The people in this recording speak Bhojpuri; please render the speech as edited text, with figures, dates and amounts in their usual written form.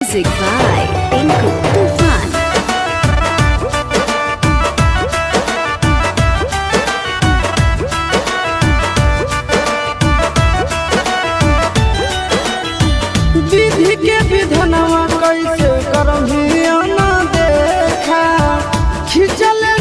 Music by Tinku Tufan. विधि के विधनवा कैसे करम ना देखा खिंचले